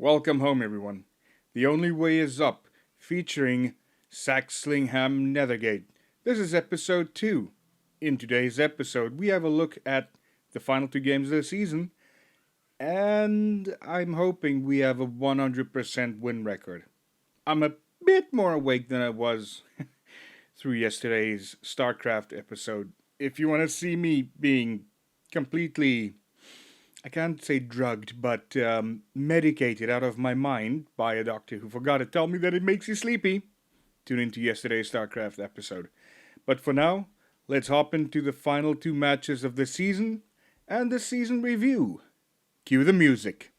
Welcome home, everyone. The Only Way is Up, featuring Saxlingham Nethergate. This is episode 2. In today's episode, we have a look at the final two games of the season, and I'm hoping we have a 100% win record. I'm a bit more awake than I was through yesterday's StarCraft episode. If you want to see me being completely, I can't say drugged, but medicated out of my mind by a doctor who forgot to tell me that it makes you sleepy, tune into yesterday's StarCraft episode. But for now, let's hop into the final two matches of the season and the season review. Cue the music.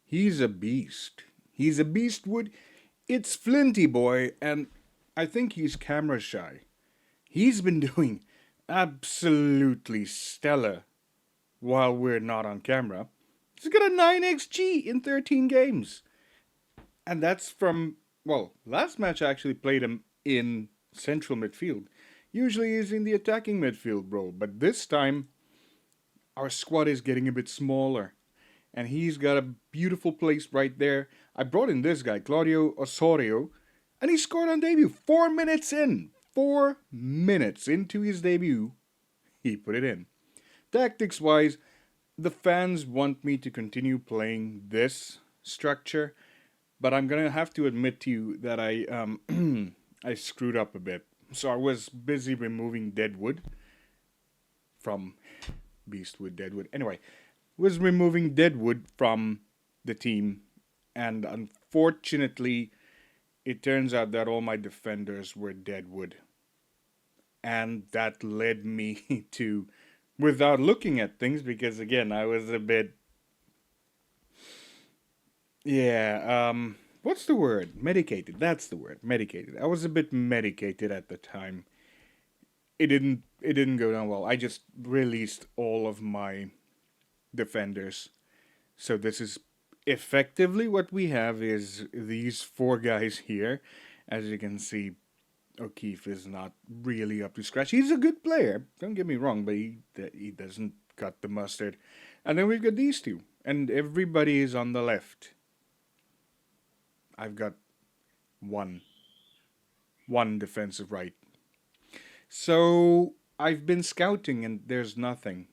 He's a beast. He's a beast, Wood. It's Flinty Boy, and I think he's camera shy. He's been doing absolutely stellar while we're not on camera. He's got a 9xG in 13 games. And that's from, well, last match I actually played him in central midfield. Usually he's in the attacking midfield role, but this time our squad is getting a bit smaller. And he's got a beautiful place right there. I brought in this guy, Claudio Osorio, and he scored on debut. 4 minutes in. 4 minutes into his debut, he put it in. Tactics-wise, the fans want me to continue playing this structure, but I'm going to have to admit to you that I screwed up a bit. So I was busy removing Deadwood from Beastwood, Deadwood. Anyway, was removing Deadwood from the team, and unfortunately, it turns out that all my defenders were Deadwood. And that led me to, without looking at things, because again, I was a bit, what's the word? Medicated, that's the word, medicated. I was a bit medicated at the time. It didn't go down well. I just released all of my defenders. So this is effectively what we have is these four guys here. As you can see, O'Keefe is not really up to scratch. He's a good player, don't get me wrong, but he doesn't cut the mustard. And then we've got these two, and everybody is on the left. I've got one defensive right. So I've been scouting, and there's nothing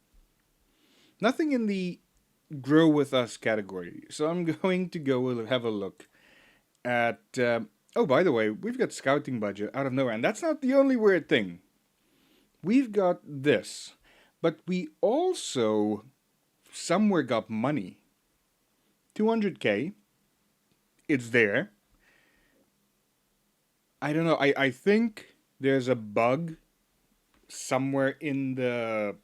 in the grow with us category. So I'm going to go have a look at, oh, by the way, we've got scouting budget out of nowhere. And that's not the only weird thing. We've got this. But we also somewhere got money. 200k. It's there. I don't know. I think there's a bug somewhere in the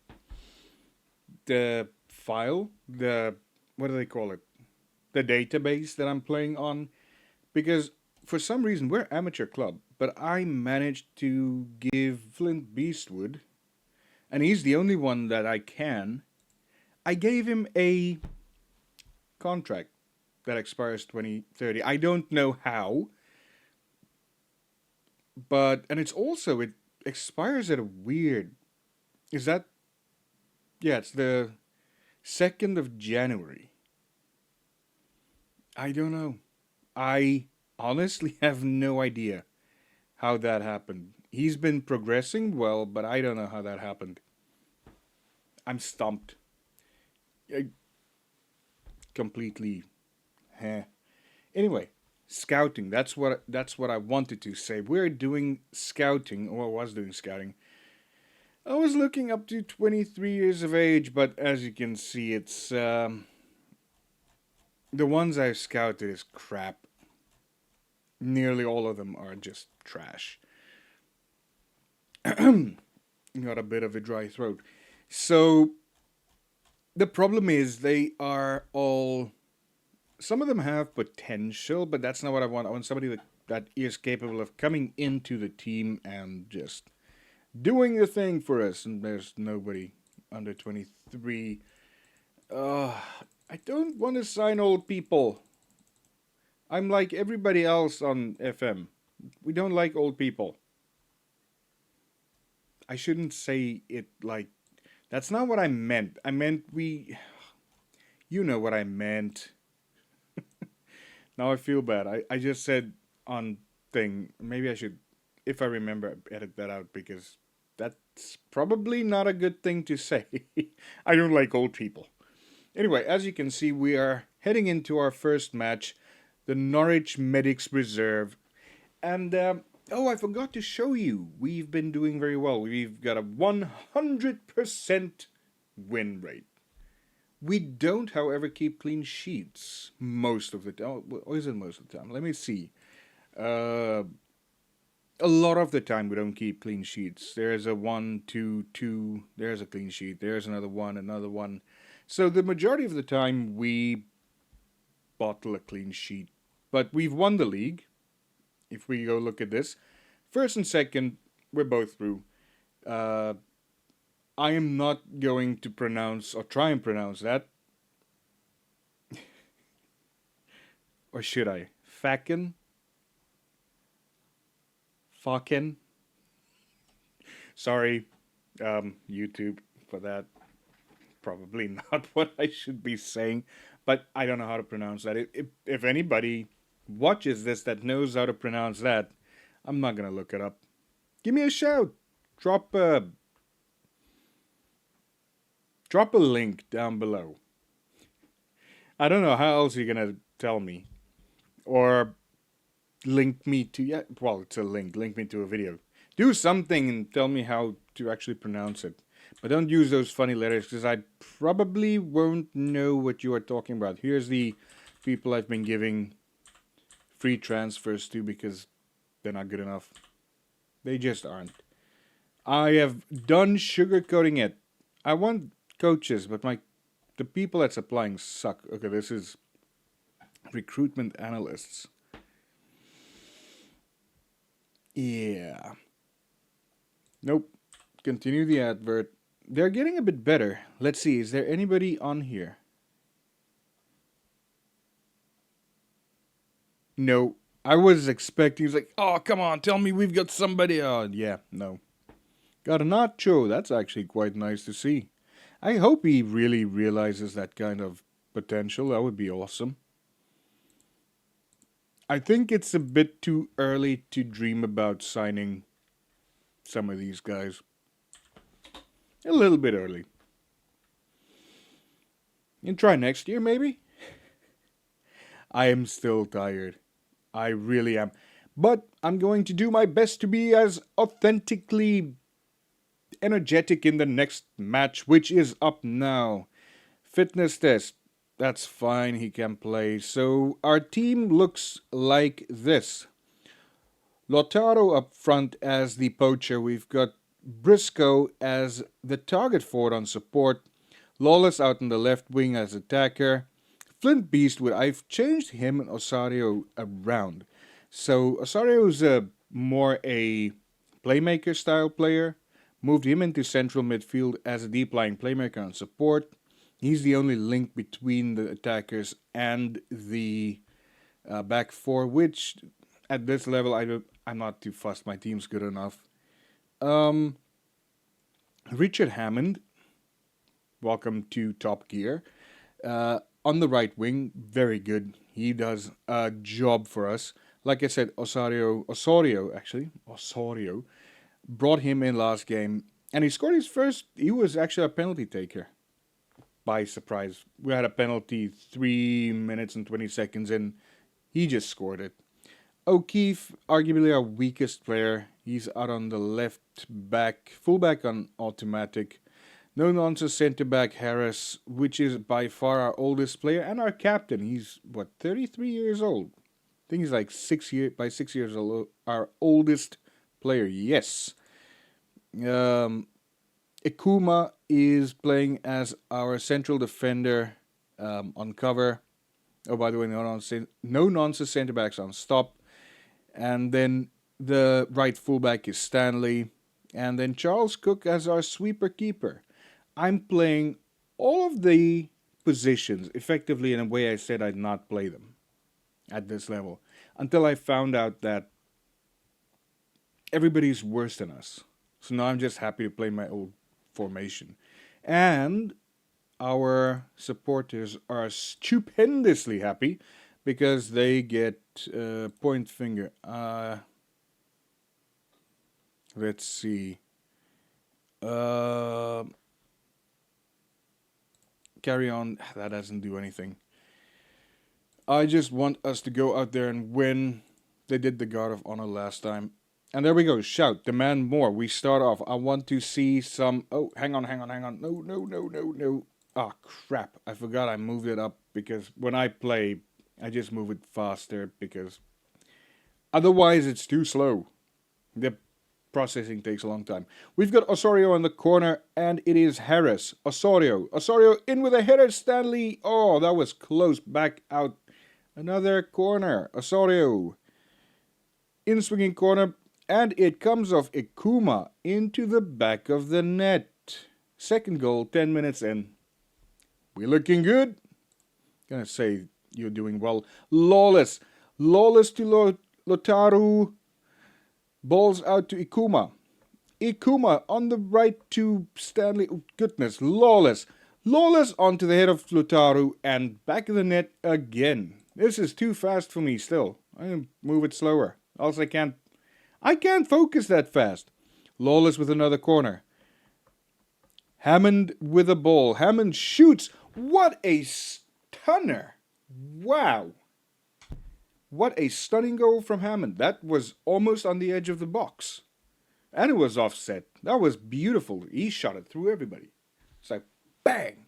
file, what do they call it? The database that I'm playing on. Because for some reason, we're amateur club, but I managed to give Flint Beastwood, and he's the only one that I gave him a contract that expires 2030. I don't know how, and it expires at a weird, is that, yeah, it's the 2nd of January. I don't know. I honestly have no idea how that happened. He's been progressing well, but I don't know how that happened. I'm stumped. Completely. Anyway, scouting. That's what I wanted to say. We're doing scouting, or I was doing scouting. I was looking up to 23 years of age, but as you can see, it's the ones I've scouted is crap. Nearly all of them are just trash. Got a bit of a dry throat. So the problem is they are all, some of them have potential, but that's not what I want. I want somebody that that is capable of coming into the team and just doing the thing for us. And there's nobody under 23. Uh, I don't want to sign old people. I'm like everybody else on FM. We don't like old people. I shouldn't say it like that's not what I meant. I meant we. You know what I meant. Now I feel bad. I just said on thing. Maybe I should, if I remember, edit that out because that's probably not a good thing to say. I don't like old people. Anyway, as you can see, we are heading into our first match, the Norwich Medics Reserve. And, oh, I forgot to show you. We've been doing very well. We've got a 100% win rate. We don't, however, keep clean sheets most of the time. Or is it most of the time? Let me see. A lot of the time we don't keep clean sheets. There's a 1, 2, 2. There's a clean sheet. There's another one. So the majority of the time we bottle a clean sheet. But we've won the league. If we go look at this. First and second, we're both through. I am not going to pronounce or try and pronounce that. Or should I? Faken? Faken? Sorry, YouTube, for that. Probably not what I should be saying, but I don't know how to pronounce that. If anybody watches this that knows how to pronounce that, I'm not going to look it up. Give me a shout. Drop a link down below. I don't know how else you're going to tell me. Or link me to, yeah, well, it's a link. Link me to a video. Do something and tell me how to actually pronounce it. But don't use those funny letters because I probably won't know what you are talking about. Here's the people I've been giving free transfers to because they're not good enough. They just aren't. I have done sugarcoating it. I want coaches, but the people that's applying suck. Okay, this is recruitment analysts. Yeah. Nope. Continue the advert. They're getting a bit better. Let's see, is there anybody on here? No. I was expecting, he's like, oh, come on, tell me we've got somebody. Oh, yeah, no. Got a nacho. That's actually quite nice to see. I hope he really realizes that kind of potential. That would be awesome. I think it's a bit too early to dream about signing some of these guys. A little bit early. And try next year, maybe? I am still tired. I really am. But I'm going to do my best to be as authentically energetic in the next match, which is up now. Fitness test. That's fine, he can play. So our team looks like this. Lautaro up front as the poacher. We've got Briscoe as the target forward on support. Lawless out in the left wing as attacker. Flint Beastwood, I've changed him and Osario around. So Osario's more a playmaker style player. Moved him into central midfield as a deep lying playmaker on support. He's the only link between the attackers and the back four, which at this level I'm not too fussed. My team's good enough. Richard Hammond, welcome to Top Gear. On the right wing, very good. He does a job for us. Like I said, Osorio, brought him in last game, and he scored his first. He was actually a penalty taker. By surprise, we had a penalty 3 minutes and 20 seconds in. He just scored it. O'Keefe, arguably our weakest player. He's out on the left back, fullback on automatic. No nonsense centre back Harris, which is by far our oldest player and our captain. He's 33 years old. I think he's like 6 years old. Our oldest player, yes. Ikuma is playing as our central defender on cover. Oh, by the way, no nonsense centre backs on stop. And then the right fullback is Stanley. And then Charles Cook as our sweeper keeper. I'm playing all of the positions effectively in a way I said I'd not play them at this level. Until I found out that everybody's worse than us. So now I'm just happy to play my old formation. And our supporters are stupendously happy because they get point finger. Let's see. Carry on. That doesn't do anything. I just want us to go out there and win. They did the Guard of Honor last time. And there we go. Shout. Demand more. We start off. I want to see some... Oh, hang on. No. Ah, crap. I forgot I moved it up because when I play, I just move it faster because otherwise it's too slow. The processing takes a long time. We've got Osorio in the corner and it is Harris. Osorio in with a header. Stanley. Oh, that was close. Back out. Another corner. Osorio. In swinging corner. And it comes off Ikuma into the back of the net. Second goal, 10 minutes in. We're looking good. Gonna say you're doing well. Lawless to Lotaru. Balls out to Ikuma. Ikuma on the right to Stanley. Oh, goodness, Lawless onto the head of Lotaru and back of the net again. This is too fast for me still. I'm gonna move it slower. Else I can't focus that fast. Lawless with another corner. Hammond with a ball. Hammond shoots. What a stunner. Wow. What a stunning goal from Hammond. That was almost on the edge of the box. And it was offset. That was beautiful. He shot it through everybody. It's like, bang.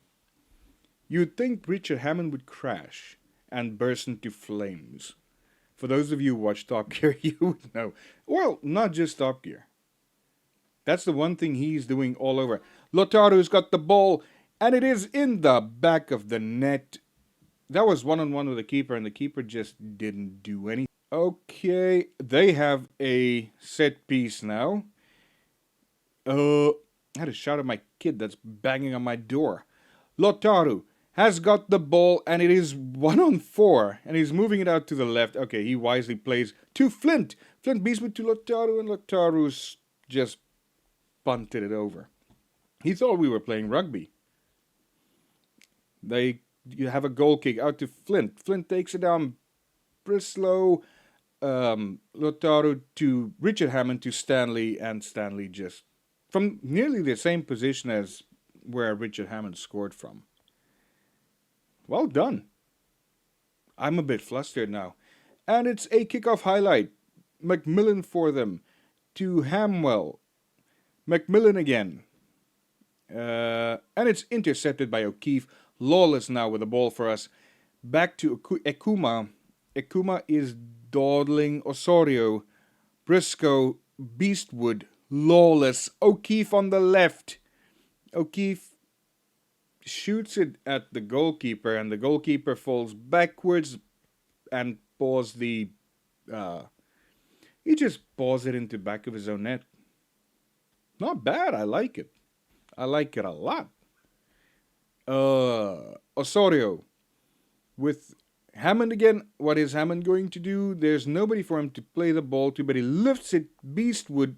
You'd think Richard Hammond would crash and burst into flames. For those of you who watch Top Gear, you would know. Well, not just Top Gear. That's the one thing he's doing all over. Lotaru's got the ball, and it is in the back of the net. That was one-on-one with the keeper, and the keeper just didn't do anything. Okay, they have a set piece now. I had a shout at my kid that's banging on my door. Lotaru has got the ball, and it is 1-on-4, and he's moving it out to the left. Okay, he wisely plays to Flint. Flint beats me to Lotaru, and Lotaru's just punted it over. He thought we were playing rugby. You have a goal kick out to Flint. Flint takes it down. Brislow, Lotaru to Richard Hammond to Stanley, and Stanley just from nearly the same position as where Richard Hammond scored from. Well done. I'm a bit flustered now. And it's a kickoff highlight. Macmillan for them. To Hamwell. Macmillan again. And it's intercepted by O'Keefe. Lawless now with the ball for us. Back to Ikuma. Ikuma is dawdling Osorio. Briscoe. Beastwood. Lawless. O'Keefe on the left. O'Keefe shoots it at the goalkeeper, and the goalkeeper falls backwards and paws the... he just paws it into the back of his own net. Not bad, I like it. I like it a lot. Osorio with Hammond again. What is Hammond going to do? There's nobody for him to play the ball to, but he lifts it. Beastwood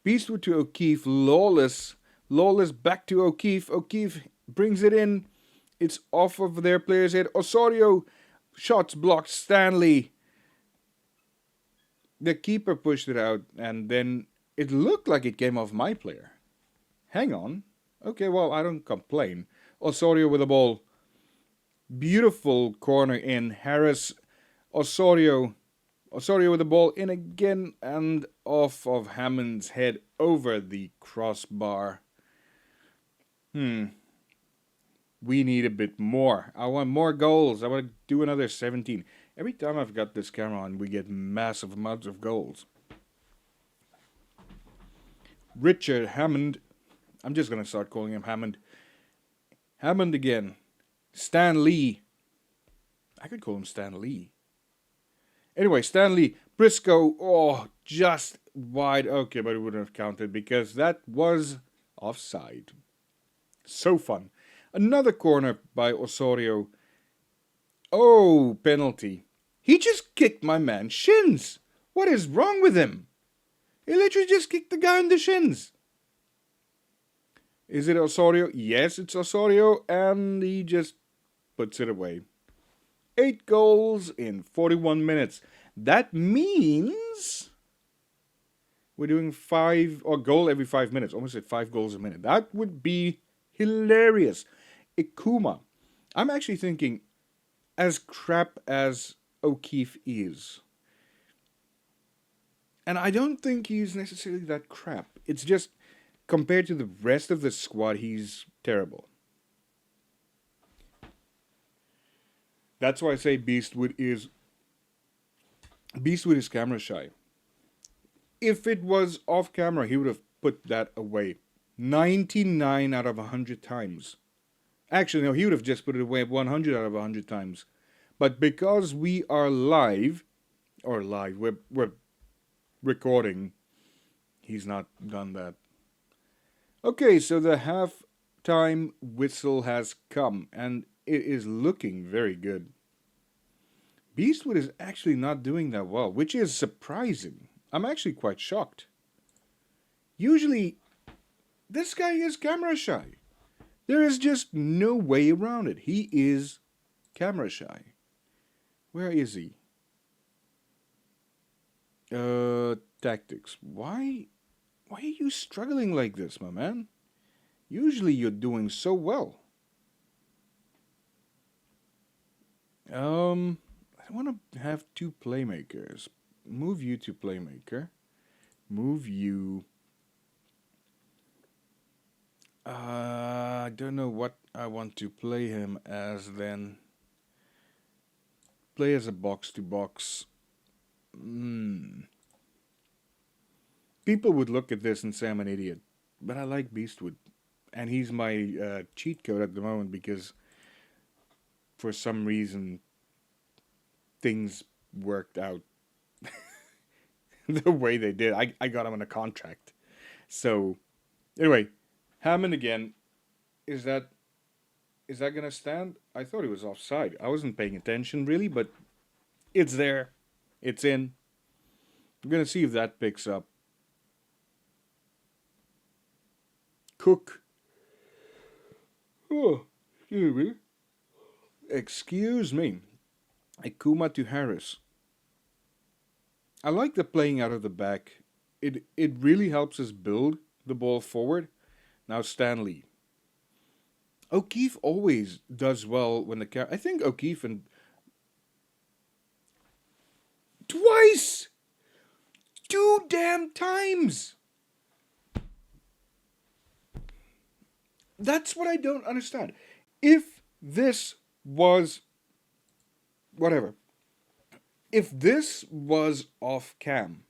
to O'Keefe. Lawless back to O'Keefe. O'Keefe brings it in. It's off of their player's head. Osorio, shots blocked. Stanley. The keeper pushed it out, and then it looked like it came off my player. Hang on. Okay, well, I don't complain. Osorio with the ball. Beautiful corner in. Harris. Osorio with the ball in again, and off of Hammond's head over the crossbar. We need a bit more. I want more goals. I want to do another 17. Every time I've got this camera on, we get massive amounts of goals. Richard Hammond. I'm just going to start calling him Hammond. Hammond again. Stan Lee. I could call him Stan Lee. Anyway, Stan Lee Briscoe, oh, just wide. Okay, but it wouldn't have counted because that was offside. So fun. Another corner by Osorio. Oh, penalty. He just kicked my man's shins. What is wrong with him? He literally just kicked the guy in the shins. Is it Osorio? Yes, it's Osorio, and he just puts it away. 8 goals in 41 minutes. That means we're doing 5 or goal every 5 minutes. Almost at 5 goals a minute. That would be hilarious. Ikuma. I'm actually thinking, as crap as O'Keefe is, and I don't think he's necessarily that crap. It's just compared to the rest of the squad, he's terrible. That's why I say Beastwood is camera shy. If it was off camera, he would have put that away 99 out of 100 times. Actually, no, he would have just put it away 100 out of 100 times. But because we are live, we're recording, he's not done that. Okay, so the halftime whistle has come, and it is looking very good. Beastwood is actually not doing that well, which is surprising. I'm actually quite shocked. Usually, this guy is camera shy. There is just no way around it. He is camera shy. Where is he? Tactics. Why are you struggling like this, my man? Usually you're doing so well. I want to have 2 playmakers. Move you to playmaker. Move you. I don't know what I want to play him as then. Play as a box-to-box. People would look at this and say I'm an idiot. But I like Beastwood. And he's my cheat code at the moment because for some reason things worked out the way they did. I got him on a contract. So, anyway, Hammond again. Is that gonna stand? I thought he was offside. I wasn't paying attention really, but it's there. It's in. I'm gonna see if that picks up. Cook. Oh, excuse me. Excuse me. Ikuma to Harris. I like the playing out of the back. It really helps us build the ball forward. Now Stanley. O'Keefe always does well when the I think O'Keefe and twice, 2 damn times. That's what I don't understand. If this was whatever, if this was off cam,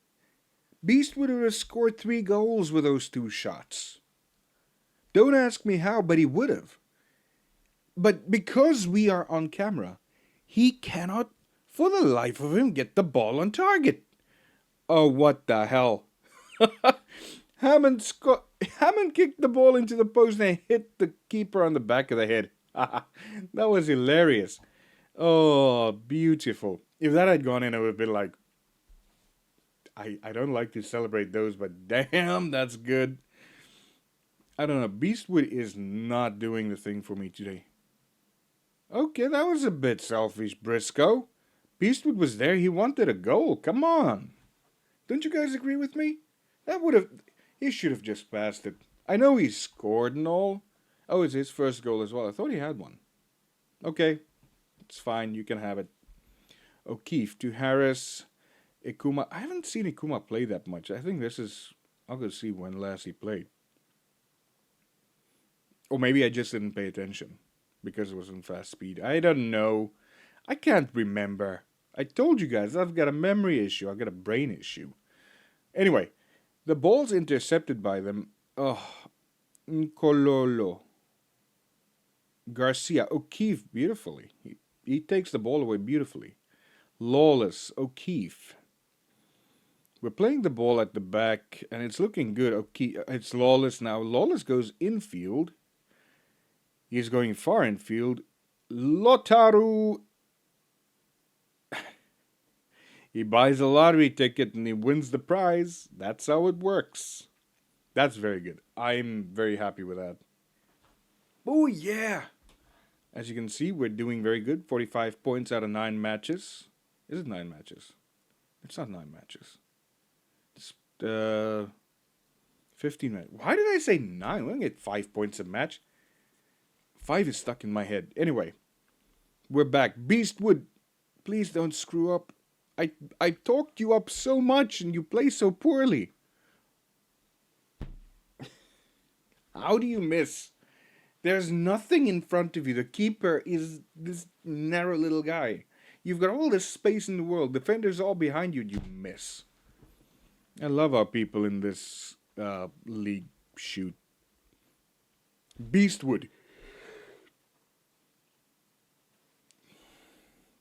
Beast would have scored 3 goals with those 2 shots. Don't ask me how, but he would have. But because we are on camera, he cannot, for the life of him, get the ball on target. Oh, what the hell. Hammond kicked the ball into the post and hit the keeper on the back of the head. That was hilarious. Oh, beautiful. If that had gone in, it would have been like, I don't like to celebrate those, but damn, that's good. I don't know. Beastwood is not doing the thing for me today. Okay, that was a bit selfish, Briscoe. Beastwood was there. He wanted a goal. Come on. Don't you guys agree with me? He should have just passed it. I know he scored and all. Oh, it's his first goal as well. I thought he had one. Okay, it's fine. You can have it. O'Keefe to Harris. Ikuma. I haven't seen Ikuma play that much. I think I'll go see when last he played. Or maybe I just didn't pay attention because it was in fast speed. I don't know. I can't remember. I told you guys I've got a memory issue. I've got a brain issue. Anyway, the ball's intercepted by them. Oh, Nkololo. Garcia. O'Keefe beautifully. He takes the ball away beautifully. Lawless. O'Keefe. We're playing the ball at the back, and it's looking good. Okay, it's Lawless now. Lawless goes infield. He's going far infield. Lotaru, he buys a lottery ticket and he wins the prize. That's how it works. That's very good. I'm very happy with that. Oh, yeah. As you can see, we're doing very good. 45 points out of 9 matches. Is it 9 matches? It's not 9 matches. It's 15 matches. Why did I say 9? We only get 5 points a match. 5 is stuck in my head. Anyway, we're back. Beastwood, please don't screw up. I talked you up so much and you play so poorly. How do you miss? There's nothing in front of you. The keeper is this narrow little guy. You've got all this space in the world. Defenders all behind you and you miss. I love how people in this league shoot. Beastwood.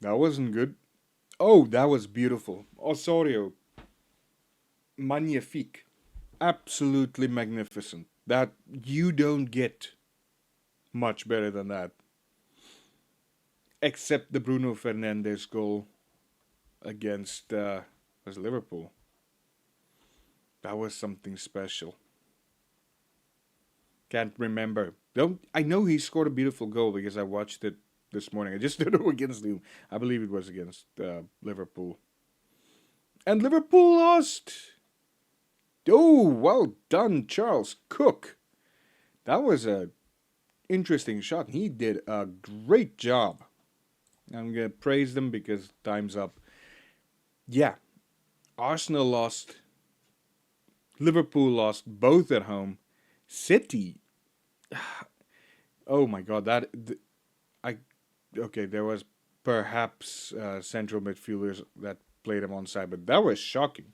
That wasn't good. Oh, that was beautiful. Osorio. Magnifique. Absolutely magnificent. That you don't get much better than that. Except the Bruno Fernandes goal against was Liverpool. That was something special. Can't remember. I know he scored a beautiful goal because I watched it this morning. I just don't know against whom. I believe it was against Liverpool. And Liverpool lost. Oh, well done, Charles Cook. That was a interesting shot. He did a great job. I'm going to praise them because time's up. Yeah, Arsenal lost. Liverpool lost, both at home. City. Oh my God, okay, there was perhaps central midfielders that played him on side, but that was shocking.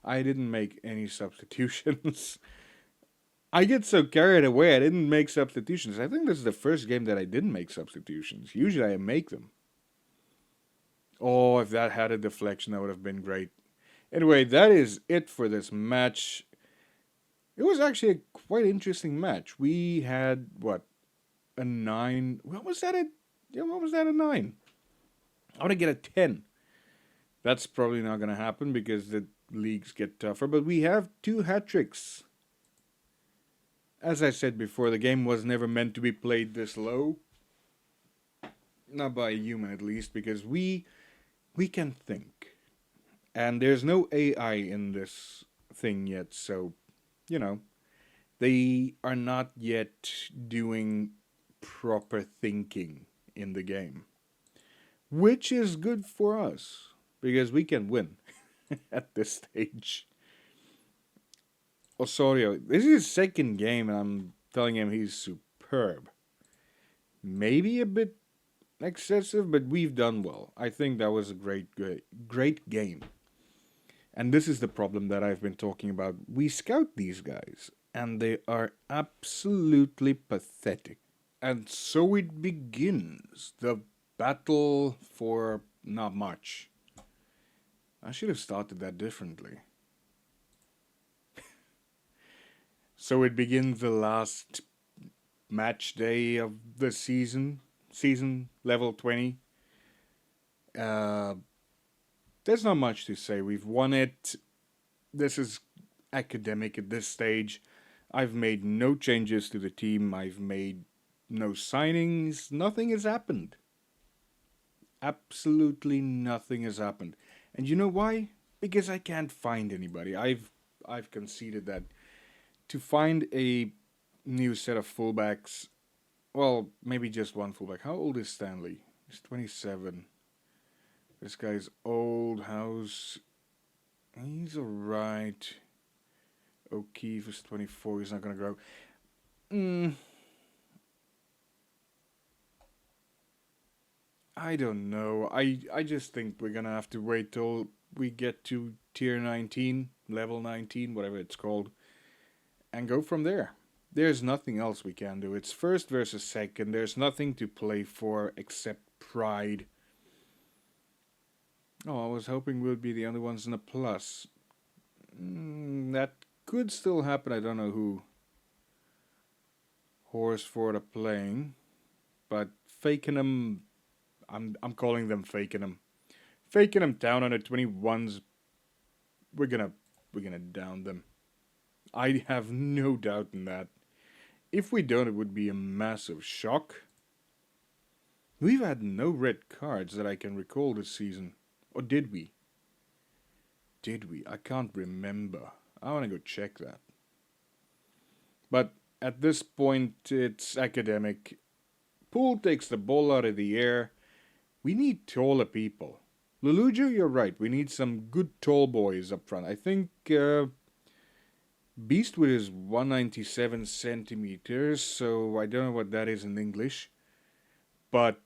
I didn't make any substitutions. I get so carried away, I didn't make substitutions. I think this is the first game that I didn't make substitutions. Usually I make them. Oh, if that had a deflection, that would have been great. Anyway, that is it for this match. It was actually a quite interesting match. We had, what, a 9? What was that a 9? I want to get a 10. That's probably not going to happen because the leagues get tougher. But we have 2 hat-tricks. As I said before, the game was never meant to be played this low. Not by a human, at least, because we can think. And there's no AI in this thing yet, so, you know, they are not yet doing proper thinking in the game. Which is good for us, because we can win at this stage. Osorio, this is his second game, and I'm telling him he's superb. Maybe a bit excessive, but we've done well. I think that was a great game. And this is the problem that I've been talking about. We scout these guys, and they are absolutely pathetic. And so it begins, the battle for not much. I should have started that differently. So it begins the last match day of the season level 20. There's not much to say. We've won it. This is academic at this stage. I've made no changes to the team. I've made no signings. Nothing has happened. Absolutely nothing has happened. And you know why? Because I can't find anybody. I've conceded that to find a new set of fullbacks, well, maybe just one fullback. How old is Stanley? He's 27. This guy's old. He's alright. O'Keefe is 24. He's not going to grow. I don't know. I just think we're going to have to wait till we get to tier 19, level 19, whatever it's called, and go from there. There's nothing else we can do. It's first versus second. There's nothing to play for except pride. Oh, I was hoping we'd be the only ones in the plus. That could still happen. I don't know who Horsford are playing, but Fakenham. I'm calling them Fakenham. Fakenham down on the 21s. We're gonna we're gonna down them. I have no doubt in that. If we don't, it would be a massive shock. We've had no red cards that I can recall this season. Or did we? Did we? I can't remember. I want to go check that. But at this point, it's academic. Poole takes the ball out of the air. We need taller people. Lulujo, you're right. We need some good tall boys up front. I think Beastwood is 197 centimeters, so I don't know what that is in English. But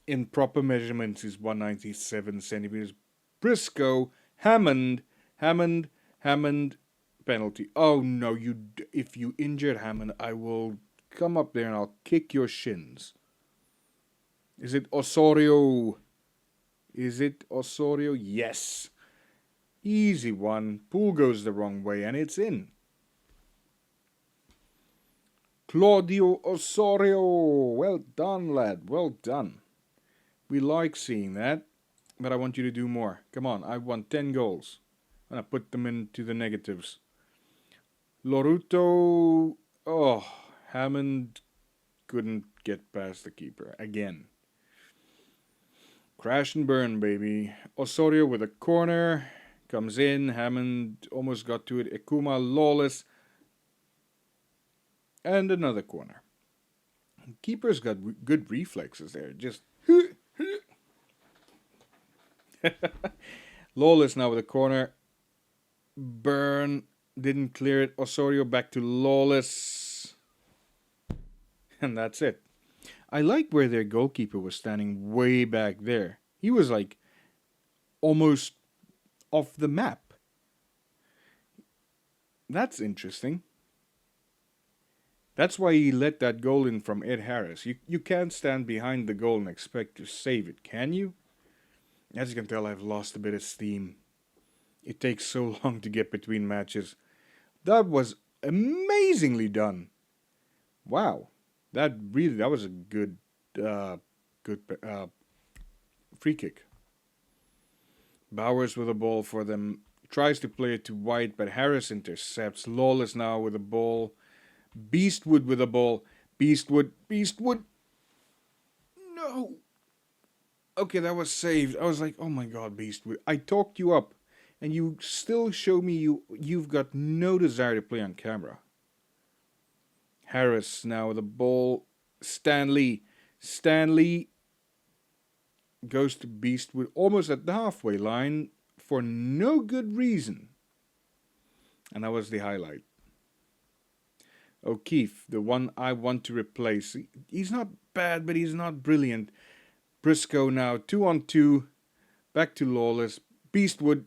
in proper measurements is 197 centimeters. Briscoe, Hammond, penalty. Oh no, if you injured Hammond, I will come up there and I'll kick your shins. Is it Osorio? Is it Osorio? Yes. Easy one. Pool goes the wrong way and it's in. Claudio Osorio. Well done, lad. Well done. We like seeing that, but I want you to do more. Come on, I want 10 goals. I'm going to put them into the negatives. Loruto. Oh, Hammond couldn't get past the keeper again. Crash and burn, baby. Osorio with a corner. Comes in. Hammond almost got to it. Ekuma lawless. And another corner. Keeper's got good reflexes there. Just. Lawless now with a corner. Burn. Didn't clear it. Osorio back to Lawless. And that's it. I like where their goalkeeper was standing way back there. He was like almost off the map. That's interesting. That's why he let that goal in from Ed Harris. You can't stand behind the goal and expect to save it, can you? As you can tell, I've lost a bit of steam. It takes so long to get between matches. That was amazingly done. Wow. That was a good free kick. Bowers with a ball for them. Tries to play it to White, but Harris intercepts. Lawless now with a ball. Beastwood with a ball. Beastwood. No. Okay, that was saved. I was like, oh my god, Beastwood. I talked you up, and you still show me you've got no desire to play on camera. Harris now with the ball. Stanley goes to Beastwood almost at the halfway line for no good reason. And that was the highlight. O'Keefe, the one I want to replace. He's not bad, but he's not brilliant. Briscoe now, 2-on-2. Back to Lawless. Beastwood.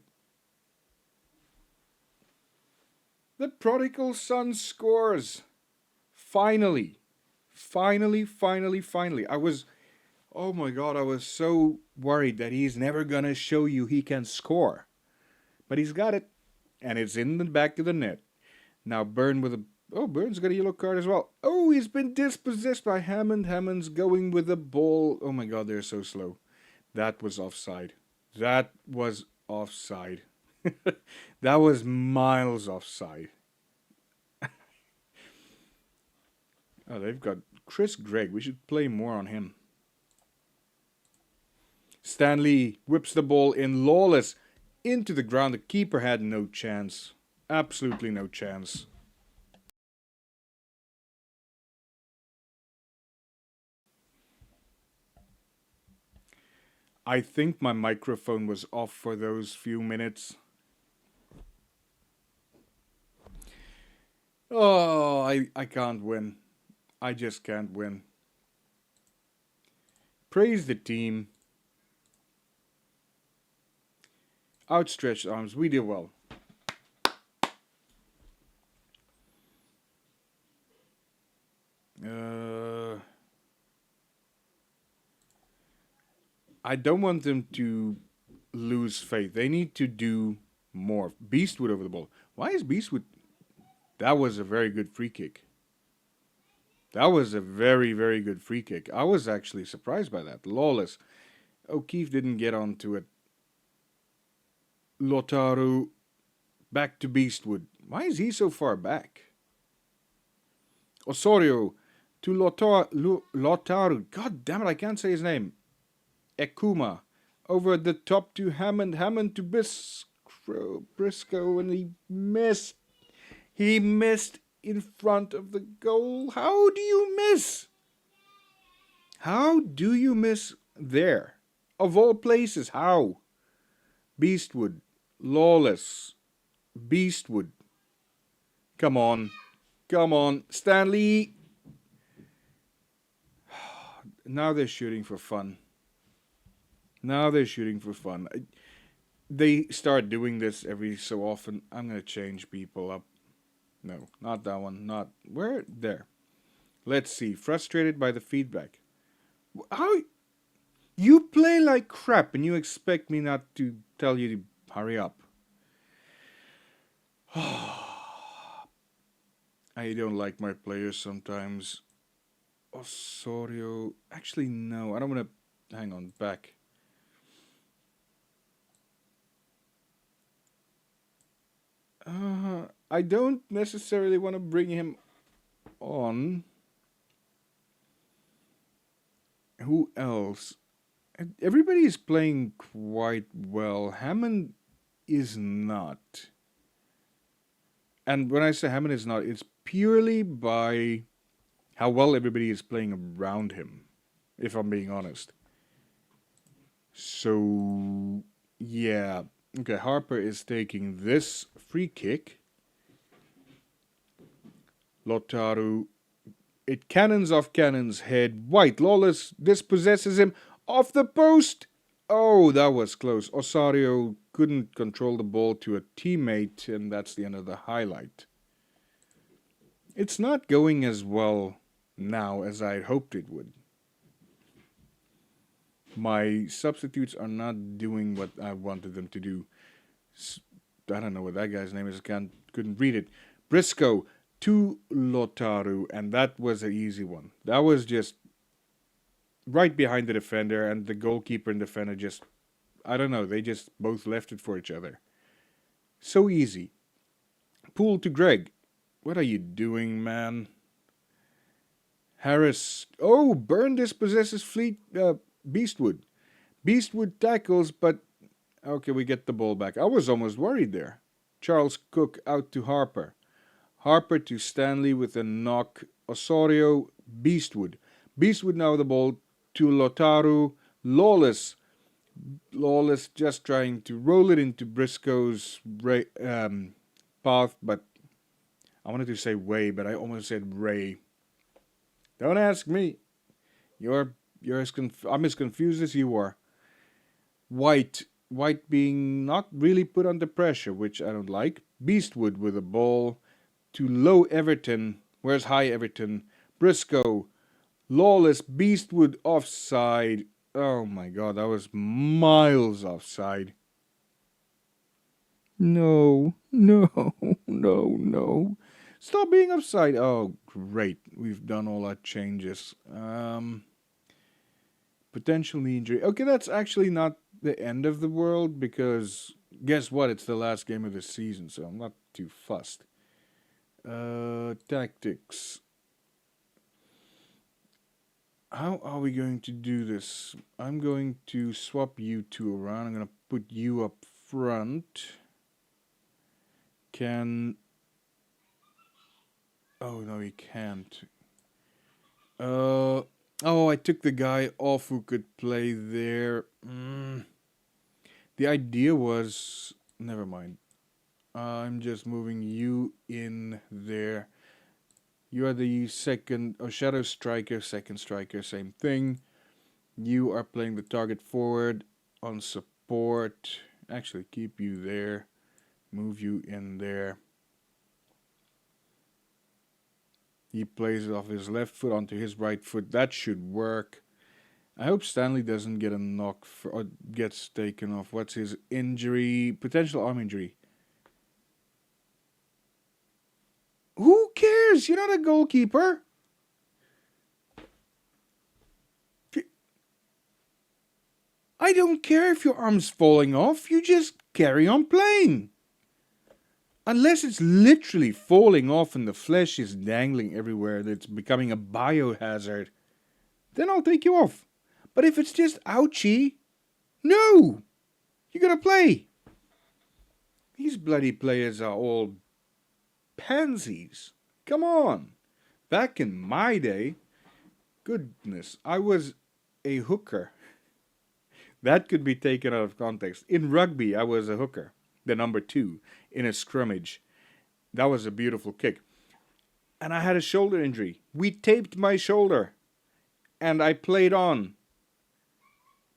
The prodigal son scores. Finally. I was, oh my god, I was so worried that he's never gonna show you he can score. But he's got it. And it's in the back of the net. Now Byrne with a, oh, Byrne's got a yellow card as well. Oh, he's been dispossessed by Hammond. Hammond's going with the ball. Oh my god, they're so slow. That was offside. That was miles offside. Oh, they've got Chris Gregg. We should play more on him. Stanley whips the ball in. Lawless into the ground. The keeper had no chance. Absolutely no chance. I think my microphone was off for those few minutes. Oh, I can't win. I just can't win. Praise the team. Outstretched arms. We did well. I don't want them to lose faith. They need to do Morph. Beastwood over the ball. Why is Beastwood... That was a very good free kick. That was a very, very good free kick. I was actually surprised by that. Lawless. O'Keefe didn't get onto it. Lautaro. Back to Beastwood. Why is he so far back? Osorio to Lautaro. God damn it, I can't say his name. Ekuma. Over the top to Hammond. Hammond to Briscoe. And he missed. He missed in front of the goal. How do you miss? How do you miss there? Of all places, how? Beastwood. Lawless. Beastwood. Come on. Come on. Stanley. Now they're shooting for fun. Now they're shooting for fun. They start doing this every so often. I'm going to change people up. No, not that one. Not. Where? There. Let's see. Frustrated by the feedback. How? You play like crap and you expect me not to tell you to hurry up. I don't like my players sometimes. Osorio. Actually, no. I don't want to... Hang on. Back. I don't necessarily want to bring him on. Who else? Everybody is playing quite well. Hammond is not. And when I say Hammond is not, it's purely by how well everybody is playing around him, if I'm being honest. So, yeah. Okay, Harper is taking this free kick. Lautaro. It cannons off Cannon's head. White. Lawless dispossesses him off the post. Oh, that was close. Osorio couldn't control the ball to a teammate, and that's the end of the highlight. It's not going as well now as I hoped it would. My substitutes are not doing what I wanted them to do. I don't know what that guy's name is. Couldn't read it. Briscoe to Lautaro, and that was an easy one. That was just right behind the defender, and the goalkeeper and defender just, I don't know, they just both left it for each other. So easy. Poole to Greg. What are you doing, man? Harris. Oh, Byrne dispossesses Beastwood. Beastwood tackles, but okay, we get the ball back. I was almost worried there. Charles Cook out to Harper. Harper to Stanley with a knock. Osorio, Beastwood. Beastwood now the ball to Lautaro. Lawless. Lawless just trying to roll it into Briscoe's path, but I wanted to say way, but I almost said Ray. Don't ask me. I'm as confused as you are. White being not really put under pressure, which I don't like. Beastwood with a ball to low Everton. Where's high Everton? Briscoe. Lawless. Beastwood offside. Oh my god, that was miles offside. No. Stop being offside. Oh, great. We've done all our changes. Potential knee injury. Okay, that's actually not the end of the world because guess what? It's the last game of the season, so I'm not too fussed. Tactics. How are we going to do this? I'm going to swap you two around. I'm going to put you up front. Oh, no, he can't. Oh, I took the guy off who could play there. The idea was... Never mind. I'm just moving you in there. You are the second... shadow striker, second striker, same thing. You are playing the target forward on support. Actually, keep you there. Move you in there. He plays it off his left foot onto his right foot. That should work. I hope Stanley doesn't get a knock or gets taken off. What's his injury? Potential arm injury. Who cares? You're not a goalkeeper. I don't care if your arm's falling off. You just carry on playing. Unless it's literally falling off and the flesh is dangling everywhere, that's becoming a biohazard, then I'll take you off. But if it's just ouchie, no! You gotta play. These bloody players are all pansies. Come on. Back in my day, goodness, I was a hooker. That could be taken out of context. In rugby, I was a hooker, the number 2, in a scrimmage. That was a beautiful kick. And I had a shoulder injury. We taped my shoulder, and I played on.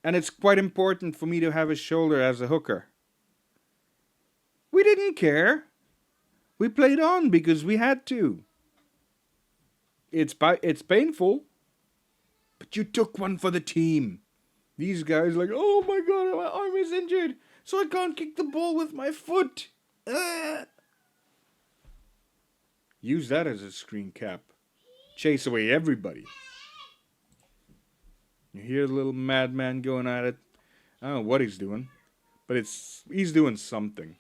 And it's quite important for me to have a shoulder as a hooker. We didn't care. We played on because we had to. It's painful, but you took one for the team. These guys like, oh my god, my arm is injured, so I can't kick the ball with my foot. Use that as a screen cap. Chase away everybody. You hear the little madman going at it. I don't know what he's doing, but he's doing something.